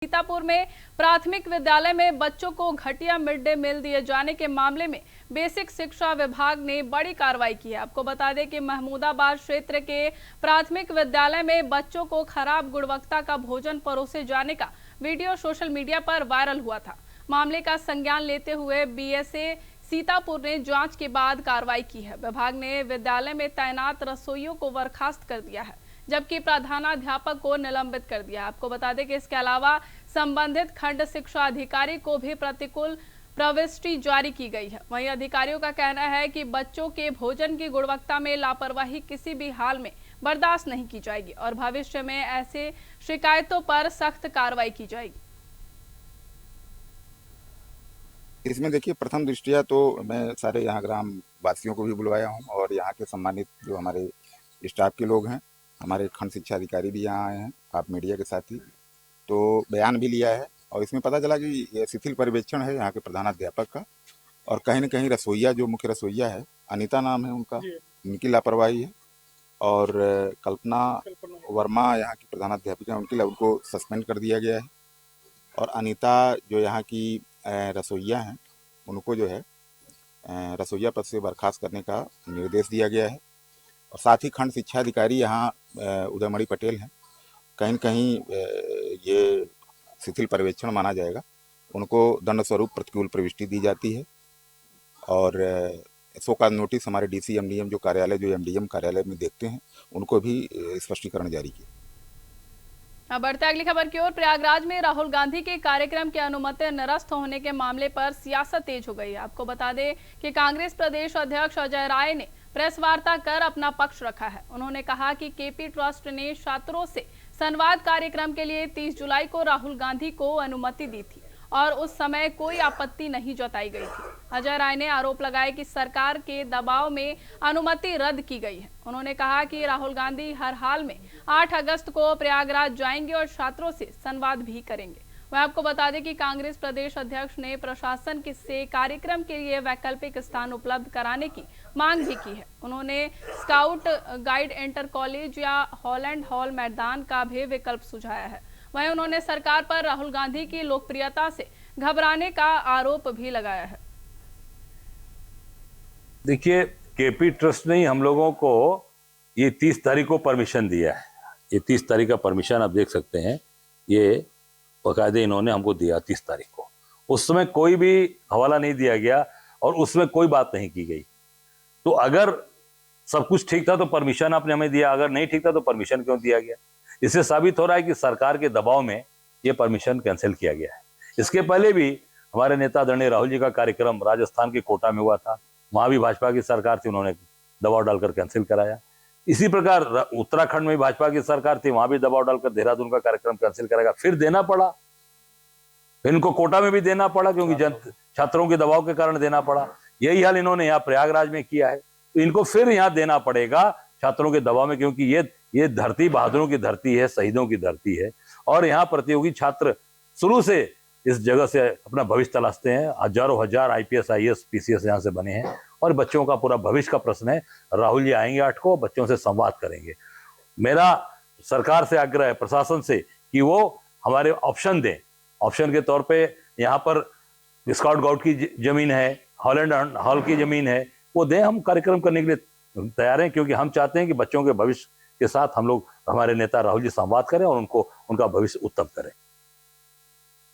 सीतापुर में प्राथमिक विद्यालय में बच्चों को घटिया मिड डे मील दिए जाने के मामले में बेसिक शिक्षा विभाग ने बड़ी कार्रवाई की है। आपको बता दें कि महमूदाबाद क्षेत्र के प्राथमिक विद्यालय में बच्चों को खराब गुणवत्ता का भोजन परोसे जाने का वीडियो सोशल मीडिया पर वायरल हुआ था। मामले का संज्ञान लेते हुए बीएसए सीतापुर ने जांच के बाद कार्रवाई की है। विभाग ने विद्यालय में तैनात रसोइयों को बर्खास्त कर दिया है, जबकि प्रधानाध्यापक को निलंबित कर दिया। आपको बता दें कि इसके अलावा संबंधित खंड शिक्षा अधिकारी को भी प्रतिकूल प्रविष्टि जारी की गई है। वहीं अधिकारियों का कहना है कि बच्चों के भोजन की गुणवत्ता में लापरवाही किसी भी हाल में बर्दाश्त नहीं की जाएगी और भविष्य में ऐसे शिकायतों पर सख्त कार्रवाई की जाएगी। इसमें देखिए, प्रथम दृष्टिया तो मैं सारे यहाँ ग्राम वासियों को भी बुलवाया हूँ और यहाँ के सम्मानित जो हमारे स्टाफ के लोग हैं, हमारे खंड शिक्षा अधिकारी भी यहाँ आए हैं, आप मीडिया के साथी, तो बयान भी लिया है। और इसमें पता चला कि ये शिथिल पर्यवेक्षण है यहाँ के प्रधानाध्यापक का, और कहीं न कहीं रसोइया, जो मुख्य रसोइया है, अनीता नाम है उनका, उनकी लापरवाही है। और कल्पना वर्मा यहाँ की प्रधानाध्यापिका, उनको सस्पेंड कर दिया गया है। और अनीता जो यहाँ की रसोइया हैं, उनको जो है रसोइया पद से बर्खास्त करने का निर्देश दिया गया है। और साथ ही खंड शिक्षा अधिकारी यहाँ उदयमणि पटेल हैं, कहीं न कहीं ये शिथिल पर्यवेक्षण माना जाएगा, उनको दंड स्वरूप प्रतिकूल प्रविष्टि दी जाती है। और शो कॉज नोटिस हमारे डीसी एमडीएम जो कार्यालय, जो एमडीएम कार्यालय में देखते हैं, उनको भी स्पष्टीकरण जारी किया। अब बढ़ते अगली खबर की ओर। प्रयागराज में राहुल गांधी के कार्यक्रम की अनुमति निरस्त होने के मामले पर सियासत तेज हो गई है। आपको बता दें कि कांग्रेस प्रदेश अध्यक्ष अजय राय ने प्रेस वार्ता कर अपना पक्ष रखा है। उन्होंने कहा कि केपी ट्रस्ट ने छात्रों से संवाद कार्यक्रम के लिए 30 जुलाई को राहुल गांधी को अनुमति दी थी और उस समय कोई आपत्ति नहीं जताई गई थी। अजय राय ने आरोप लगाया कि सरकार के दबाव में अनुमति रद्द की गई है। उन्होंने कहा कि राहुल गांधी हर हाल में 8 अगस्त को प्रयागराज जाएंगे और छात्रों से संवाद भी करेंगे। वह आपको बता दें कि कांग्रेस प्रदेश अध्यक्ष ने प्रशासन से कार्यक्रम के लिए वैकल्पिक स्थान उपलब्ध कराने की मांग भी की है। उन्होंने स्काउट गाइड इंटर कॉलेज या हॉलैंड हॉल मैदान का भी विकल्प सुझाया है। वहीं उन्होंने सरकार पर राहुल गांधी की लोकप्रियता से घबराने का आरोप भी लगाया है। देखिए, केपी ट्रस्ट ने हम लोगों को ये 30 तारीख को परमिशन दिया है। ये 30 तारीख का परमिशन आप देख सकते हैं, ये बाकायदे इन्होंने हमको दिया 30 तारीख को। उस समय कोई भी हवाला नहीं दिया गया और उसमें कोई बात नहीं की गई। तो अगर सब कुछ ठीक था तो परमिशन आपने हमें दिया, अगर नहीं ठीक था तो परमिशन क्यों दिया गया? इससे साबित हो रहा है कि सरकार के दबाव में ये परमिशन कैंसिल किया गया है। इसके पहले भी हमारे नेता आदरणीय राहुल जी का कार्यक्रम राजस्थान के कोटा में हुआ था, वहां भी भाजपा की सरकार थी, उन्होंने दबाव डालकर कैंसिल कराया। इसी प्रकार उत्तराखंड में भाजपा की सरकार थी, वहां भी दबाव डालकर देहरादून का कार्यक्रम कैंसिल करेगा, फिर देना पड़ा। फिर इनको कोटा में भी देना पड़ा क्योंकि छात्रों के दबाव के कारण देना पड़ा। यही हाल इन्होंने यहाँ प्रयागराज में किया है, तो इनको फिर यहाँ देना पड़ेगा छात्रों के दबाव में, क्योंकि ये धरती बहादुरों की धरती है, शहीदों की धरती है। और यहाँ प्रतियोगी छात्र शुरू से इस जगह से अपना भविष्य तलाशते हैं। हजारों हजार आईपीएस आईएएस पीसीएस यहाँ से बने हैं और बच्चों का पूरा भविष्य का प्रश्न है। राहुल जी आएंगे 8 को, बच्चों से संवाद करेंगे। मेरा सरकार से आग्रह है, प्रशासन से, कि वो हमारे ऑप्शन दें। ऑप्शन के तौर पे यहाँ पर स्काउट गाउट की जमीन है, हॉलैंड हॉल की जमीन है, वो दें। हम कार्यक्रम करने के लिए तैयार हैं, क्योंकि हम चाहते हैं कि बच्चों के भविष्य के साथ हम लोग, हमारे नेता राहुल जी संवाद करें और उनका भविष्य उत्तम करें।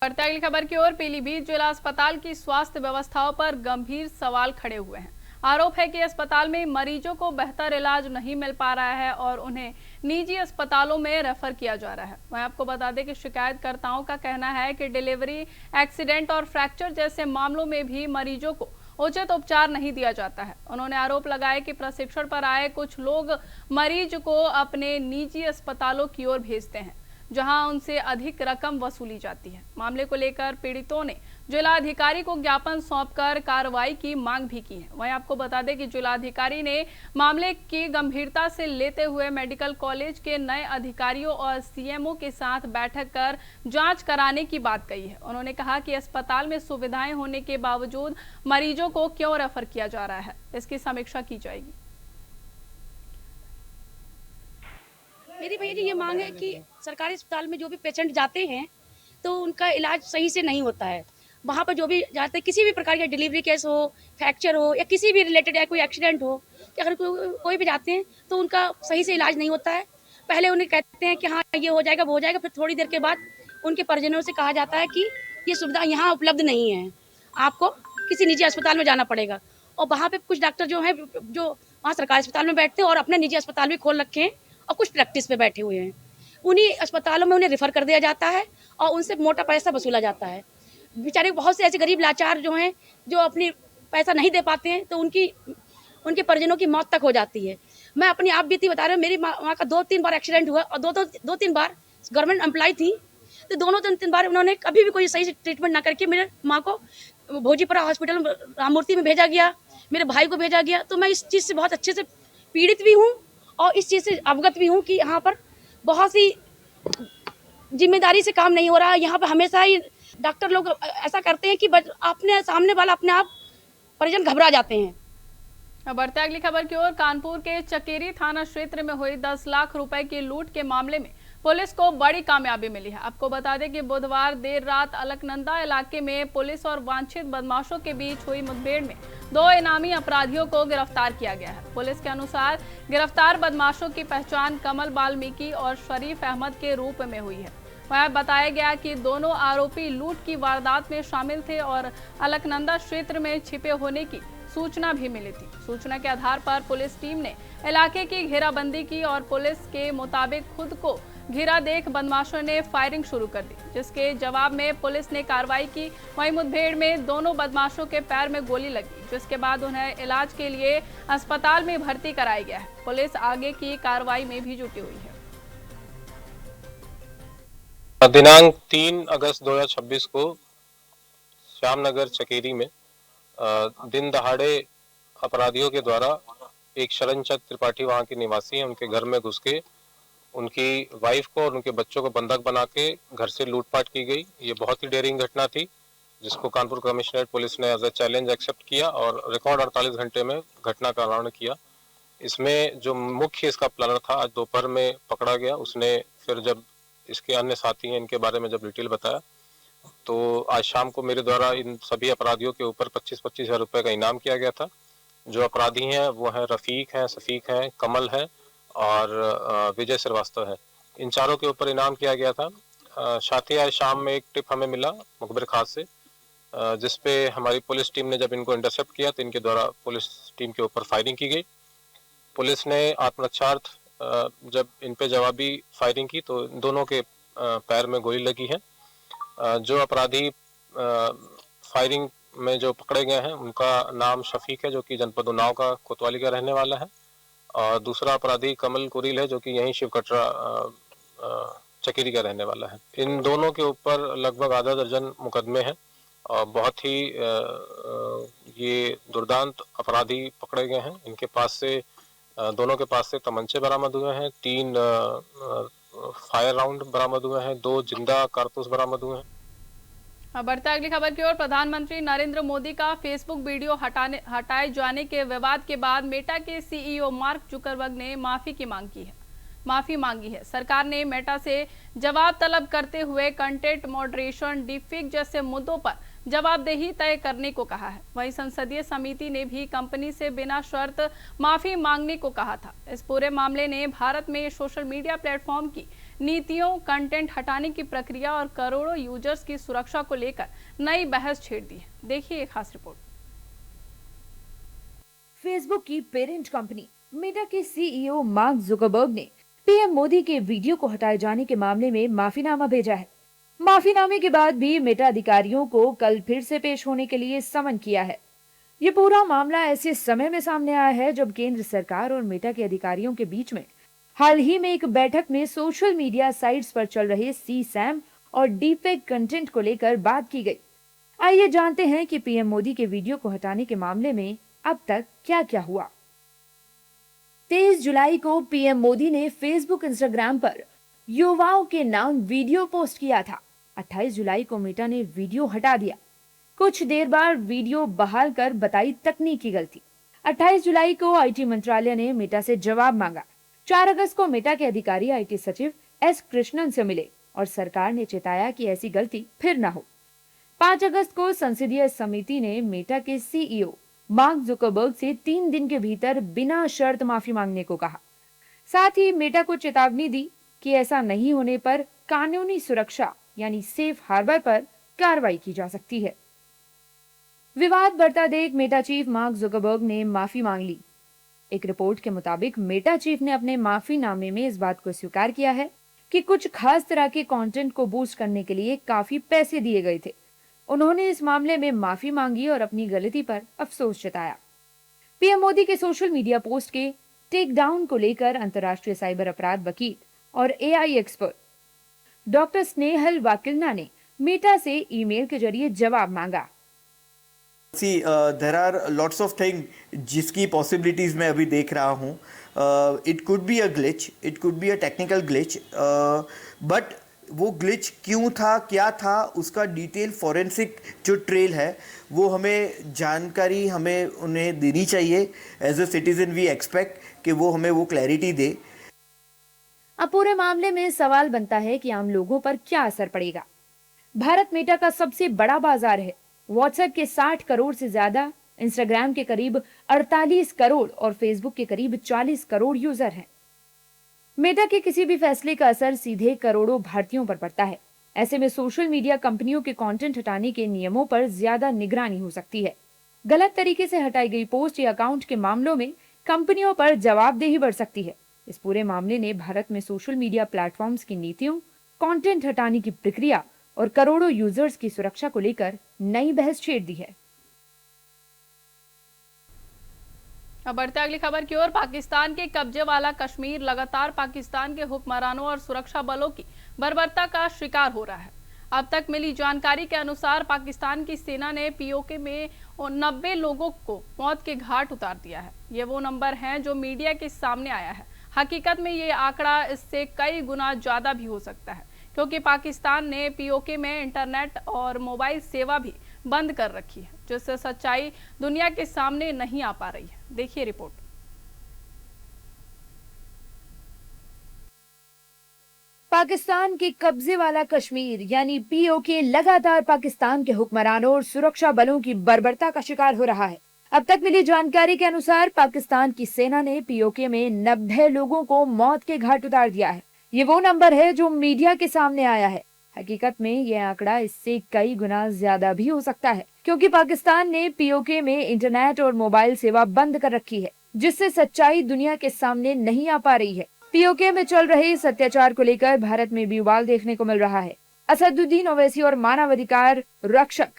बढ़ते अगली खबर की ओर। पीलीभीत जिला अस्पताल की स्वास्थ्य व्यवस्थाओं पर गंभीर सवाल खड़े हुए हैं। आरोप है कि अस्पताल में मरीजों को बेहतर इलाज नहीं मिल पा रहा है और उन्हें निजी अस्पतालों में रेफर किया जा रहा है। वहीं आपको बता दें कि शिकायतकर्ताओं का कहना है कि डिलीवरी, एक्सीडेंट और फ्रैक्चर जैसे मामलों में भी मरीजों को उचित उपचार नहीं दिया जाता है। उन्होंने आरोप लगाया कि प्रशिक्षण पर आए कुछ लोग मरीज को अपने निजी अस्पतालों की ओर भेजते हैं, जहां उनसे अधिक रकम वसूली जाती है। मामले को लेकर पीड़ितों ने जिलाधिकारी को ज्ञापन सौंपकर कार्रवाई की मांग भी की है। वहीं आपको बता दें कि जिलाधिकारी ने मामले की गंभीरता से लेते हुए मेडिकल कॉलेज के नए अधिकारियों और सीएमओ के साथ बैठक कर जांच कराने की बात कही है। उन्होंने कहा कि अस्पताल में सुविधाएं होने के बावजूद मरीजों को क्यों रेफर किया जा रहा है, इसकी समीक्षा की जाएगी। मेरी भैया जी ये मांग है कि सरकारी अस्पताल में जो भी पेशेंट जाते हैं तो उनका इलाज सही से नहीं होता है। वहाँ पर जो भी जाते किसी भी प्रकार का डिलीवरी केस हो, फ्रैक्चर हो या किसी भी रिलेटेड या कोई एक्सीडेंट हो, कि अगर कोई भी जाते हैं तो उनका सही से इलाज नहीं होता है। पहले उन्हें कहते हैं कि हाँ ये हो जाएगा, वो हो जाएगा, फिर थोड़ी देर के बाद उनके परिजनों से कहा जाता है कि ये सुविधा यहाँ उपलब्ध नहीं है, आपको किसी निजी अस्पताल में जाना पड़ेगा। और वहाँ पे कुछ डॉक्टर जो हैं जो वहाँ सरकारी अस्पताल में बैठते हैं और अपने निजी अस्पताल भी खोल रखे हैं और कुछ प्रैक्टिस पे बैठे हुए हैं। उन्हीं अस्पतालों में उन्हें रेफर कर दिया जाता है और उनसे मोटा पैसा वसूला जाता है। बेचारे बहुत से ऐसे गरीब लाचार जो हैं जो अपनी पैसा नहीं दे पाते हैं, तो उनके परिजनों की मौत तक हो जाती है। मैं अपनी आप बीती बता रही हूँ, मेरी माँ का 2-3 बार एक्सीडेंट हुआ और 2-3 बार गवर्नमेंट एम्प्लॉय थी, तो दोनों 3 बार उन्होंने कभी भी कोई सही से ट्रीटमेंट ना करके मेरे माँ को भोजीपुरा हॉस्पिटल राममूर्ति में भेजा गया, मेरे भाई को भेजा गया। तो मैं इस चीज़ से बहुत अच्छे से पीड़ित भी हूँ और इस चीज़ से अवगत भी हूँ कि यहाँ पर बहुत सी जिम्मेदारी से काम नहीं हो रहा है। यहाँ पर हमेशा ही डॉक्टर लोग ऐसा करते हैं कि अपने सामने वाला अपने आप परिजन घबरा जाते हैं। अब बढ़ते अगली खबर की ओर। कानपुर के चकेरी थाना क्षेत्र में हुई 10 लाख रुपए की लूट के मामले में पुलिस को बड़ी कामयाबी मिली है। आपको बता दें कि बुधवार देर रात अलकनंदा इलाके में पुलिस और वांछित बदमाशों के बीच हुई मुठभेड़ में 2 इनामी अपराधियों को गिरफ्तार किया गया है। पुलिस के अनुसार गिरफ्तार बदमाशों की पहचान कमल वाल्मीकि और शरीफ अहमद के रूप में हुई है। वह बताया गया कि दोनों आरोपी लूट की वारदात में शामिल थे और अलकनंदा क्षेत्र में छिपे होने की सूचना भी मिली थी। सूचना के आधार पर पुलिस टीम ने इलाके की घेराबंदी की और पुलिस के मुताबिक खुद को घिरा देख बदमाशों ने फायरिंग शुरू कर दी, जिसके जवाब में पुलिस ने कार्रवाई की। वहीं मुठभेड़ में दोनों बदमाशों के पैर में गोली लगी, जिसके बाद उन्हें इलाज के लिए अस्पताल में भर्ती कराया गया है। पुलिस आगे की कार्रवाई में भी जुटी हुई है। दिनांक 3 अगस्त 2026 को श्यामनगर चकेरी में दिन दहाड़े अपराधियों के द्वारा एक शरणचंद त्रिपाठी, वहां के निवासी हैं, उनके घर में घुस के उनकी वाइफ को और उनके बच्चों को बंधक बना के घर से लूटपाट की गई। ये बहुत ही डेयरिंग घटना थी, जिसको कानपुर कमिश्नरेट पुलिस ने एज ए चैलेंज एक्सेप्ट किया और रिकॉर्ड 48 घंटे में घटना का अनावरण किया। इसमें जो मुख्य इसका प्लानर था आज दोपहर में पकड़ा गया। उसने फिर जब इसके अन्य साथी हैं इनके बारे में जब डिटेल बताया, तो आज शाम को मेरे द्वारा इन सभी अपराधियों के ऊपर 25-25 हज़ार रुपये का इनाम किया गया था। जो अपराधी हैं वो हैं रफीक हैं, सफीक हैं, कमल है और विजय श्रीवास्तव है। इन चारों के ऊपर इनाम किया गया था। साथ ही आज शाम में एक टिप हमें मिला मुखबिर खास से, जिसपे हमारी पुलिस टीम ने जब इनको इंटरसेप्ट किया तो इनके द्वारा पुलिस टीम के ऊपर फायरिंग की गई। पुलिस ने आत्मरक्षार्थ जब इन पे जवाबी फायरिंग की तो दोनों के पैर में गोली लगी है। जो अपराधी फायरिंग में जो पकड़े गए हैं उनका नाम शफीक है, जो कि जनपद उन्नाव का कोतवाली का रहने वाला है, और दूसरा अपराधी कमल कुरील है, जो कि यहीं शिव कटरा चकेरी का रहने वाला है। इन दोनों के ऊपर लगभग आधा दर्जन मुकदमे हैं और बहुत ही ये दुर्दांत अपराधी पकड़े गए हैं। इनके पास से दोनों के पास से तमंचे बरामद हुए हैं, 3 फायर राउंड बरामद हुए हैं, 2 जिंदा कारतूस बरामद हुए हैं। अब बढ़ते अगली खबर की ओर। प्रधानमंत्री नरेंद्र मोदी का फेसबुक वीडियो हटाए जाने के विवाद के बाद मेटा के सीईओ मार्क जुकरबर्ग ने माफी मांगी है। सरकार ने मेटा से जवाब तलब करते हुए कंटेंट मॉडरेशन, डीपफेक जैसे मुद्दों पर जवाबदेही तय करने को कहा है। वहीं संसदीय समिति ने भी कंपनी से बिना शर्त माफी मांगने को कहा था। इस पूरे मामले ने भारत में सोशल मीडिया प्लेटफॉर्म की नीतियों, कंटेंट हटाने की प्रक्रिया और करोड़ों यूजर्स की सुरक्षा को लेकर नई बहस छेड़ दी है। देखिए एक खास रिपोर्ट। फेसबुक की पेरेंट कंपनी मेटा के सीईओ मार्क जुकरबर्ग ने पीएम मोदी के वीडियो को हटाए जाने के मामले में माफीनामा भेजा है। माफीनामे के बाद भी मेटा अधिकारियों को कल फिर से पेश होने के लिए समन किया है। ये पूरा मामला ऐसे समय में सामने आया है जब केंद्र सरकार और मेटा के अधिकारियों के बीच में हाल ही में एक बैठक में सोशल मीडिया साइट्स पर चल रहे CSAM और डीपफेक कंटेंट को लेकर बात की गई। आइए जानते हैं कि पीएम मोदी के वीडियो को हटाने के मामले में अब तक क्या क्या हुआ। 23 जुलाई को पीएम मोदी ने फेसबुक, इंस्टाग्राम पर युवाओं के नाम वीडियो पोस्ट किया था। 28 जुलाई को मेटा ने वीडियो हटा दिया। कुछ देर बाद वीडियो बहाल कर बताई तकनीकी गलती। 28 जुलाई को आईटी मंत्रालय ने मेटा से जवाब मांगा। 4 अगस्त को मेटा के अधिकारी आईटी सचिव S कृष्णन से मिले और सरकार ने चेताया कि ऐसी गलती फिर न हो। 5 अगस्त को संसदीय समिति ने मेटा के सीईओ मार्क जुकरबर्ग से 3 दिन के भीतर बिना शर्त माफी मांगने को कहा। साथ ही मेटा को चेतावनी दी कि ऐसा नहीं होने पर कानूनी सुरक्षा यानी सेफ हार्बर पर कार्रवाई की जा सकती है। विवाद बढ़ता देख मेटा चीफ मार्क जुकरबर्ग ने माफी मांग ली। एक रिपोर्ट के मुताबिक मेटा चीफ ने अपने माफीनामे में इस बात को स्वीकार किया है कि कुछ खास तरह के कंटेंट को बूस्ट करने के लिए काफी पैसे दिए गए थे। उन्होंने इस मामले में माफी मांगी और अपनी गलती पर अफसोस जताया। पीएम मोदी के सोशल मीडिया पोस्ट के टेक डाउन को लेकर अंतर्राष्ट्रीय साइबर अपराध वकील और एआई एक्सपर्ट डॉक्टर स्नेहल वाकिलना ने मेटा से ईमेल के जरिए जवाब मांगा। See, there are lots of things जिसकी possibilities मैं अभी देख रहा हूँ. It could be a glitch, it could be a technical glitch, but वो glitch क्यों था, क्या था, उसका डिटेल फॉरेंसिक जो ट्रेल है वो हमें जानकारी हमें उन्हें देनी चाहिए. As a citizen we expect कि वो हमें वो क्लैरिटी दे. अब पूरे मामले में सवाल बनता है कि आम लोगों पर क्या असर पड़ेगा। भारत मेटा का सबसे बड़ा बाजार है। व्हाट्सएप के 60 करोड़ से ज्यादा, इंस्टाग्राम के करीब 48 करोड़ और फेसबुक के करीब 40 करोड़ यूजर हैं। मेटा के किसी भी फैसले का असर सीधे करोड़ों भारतीयों पर पड़ता है। ऐसे में सोशल मीडिया कंपनियों के कंटेंट हटाने के नियमों पर ज्यादा निगरानी हो सकती है। गलत तरीके से हटाई गई पोस्ट या अकाउंट के मामलों में कंपनियों पर जवाबदेही बढ़ सकती है। इस पूरे मामले ने भारत में सोशल मीडिया प्लेटफॉर्म्स की नीतियों, कंटेंट हटाने की प्रक्रिया और करोड़ों यूजर्स की सुरक्षा को लेकर नई बहस छेड़ दी है। अब बढ़ते अगली खबर की ओर। पाकिस्तान के कब्जे वाला कश्मीर लगातार पाकिस्तान के हुक्मरानों और सुरक्षा बलों की बर्बरता का शिकार हो रहा है। अब तक मिली जानकारी के अनुसार पाकिस्तान की सेना ने पीओके में 90 लोगों को मौत के घाट उतार दिया है। ये वो नंबर हैं जो मीडिया के सामने आया है। हकीकत में ये आंकड़ा इससे कई गुना ज्यादा भी हो सकता है, क्योंकि पाकिस्तान ने पीओके में इंटरनेट और मोबाइल सेवा भी बंद कर रखी है, जिससे सच्चाई दुनिया के सामने नहीं आ पा रही है। देखिए रिपोर्ट। पाकिस्तान के कब्जे वाला कश्मीर यानी पीओके लगातार पाकिस्तान के हुक्मरानों और सुरक्षा बलों की बर्बरता का शिकार हो रहा है। अब तक मिली जानकारी के अनुसार पाकिस्तान की सेना ने पीओके में 90 लोगों को मौत के घाट उतार दिया है। ये वो नंबर है जो मीडिया के सामने आया है। हकीकत में यह आंकड़ा इससे कई गुना ज्यादा भी हो सकता है, क्योंकि पाकिस्तान ने पीओके में इंटरनेट और मोबाइल सेवा बंद कर रखी है, जिससे सच्चाई दुनिया के सामने नहीं आ पा रही है। पीओके में चल रहे इस अत्याचार को लेकर भारत में भी उबाल देखने को मिल रहा है। असदुद्दीन ओवैसी और मानवाधिकार रक्षक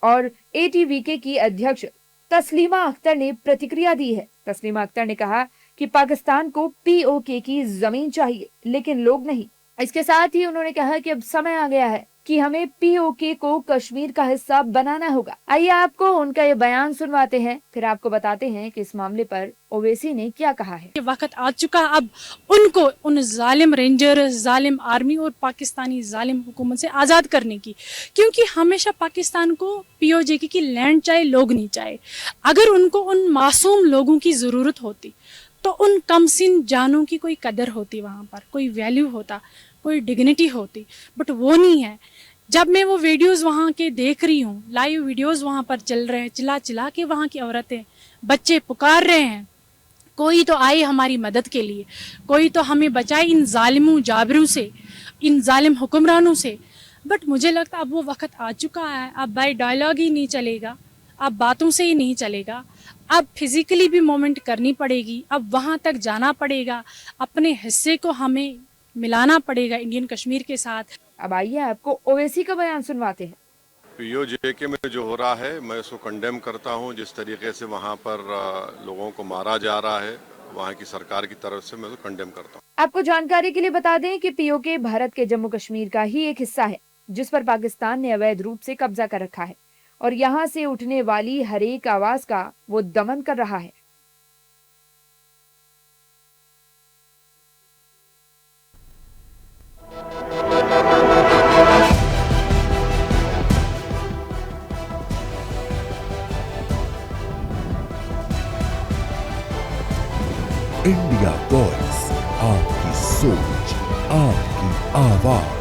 और एटीवीके की अध्यक्ष तस्लीमा अख्तर ने प्रतिक्रिया दी है। तस्लीमा अख्तर ने कहा कि पाकिस्तान को पीओके की जमीन चाहिए, लेकिन लोग नहीं। इसके साथ ही उन्होंने कहा कि अब समय आ गया है कि हमें पीओके को कश्मीर का हिस्सा बनाना होगा। आइए आपको उनका ये बयान सुनवाते हैं, फिर आपको बताते हैं कि इस मामले पर ओवैसी ने क्या कहा है। वक्त आ चुका अब उनको उन जालिम रेंजर, जालिम आर्मी और पाकिस्तानी जालिम हुकूमत से आज़ाद करने की, क्योंकि हमेशा पाकिस्तान को पीओके की लैंड चाहे, लोग नहीं चाहे। अगर उनको उन मासूम लोगों की ज़रूरत होती तो उन कमसिन जानों की कोई कदर होती, वहाँ पर कोई वैल्यू होता, कोई डिग्निटी होती, बट वो नहीं है। जब मैं वो वीडियोस वहाँ के देख रही हूँ, लाइव वीडियोस वहाँ पर चल रहे हैं, चिल्ला चिल्ला के वहाँ की औरतें, बच्चे पुकार रहे हैं, कोई तो आए हमारी मदद के लिए, कोई तो हमें बचाए इन जालिमों जाबरों से, इन जालिम हुक्मरानों से। बट मुझे लगता है अब वो वक्त आ चुका है। अब बाय डायलॉग ही नहीं चलेगा, अब बातों से ही नहीं चलेगा, अब फिजिकली भी मूवमेंट करनी पड़ेगी। अब वहाँ तक जाना पड़ेगा, अपने हिस्से को हमें मिलाना पड़ेगा इंडियन कश्मीर के साथ। अब आइए आपको ओवैसी का बयान सुनवाते हैं। पीओके में जो हो रहा है मैं उसको कंडेम करता हूं। जिस तरीके से वहां पर लोगों को मारा जा रहा है वहां की सरकार की तरफ से, मैं उसको कंडेम करता हूं। आपको जानकारी के लिए बता दें कि पीओके भारत के जम्मू कश्मीर का ही एक हिस्सा है, जिस पर पाकिस्तान ने अवैध रूप से कब्जा कर रखा है और यहाँ से उठने वाली हर एक आवाज का वो दमन कर रहा है। इंडिया वॉइस, आपकी सोच, आपकी आवाज।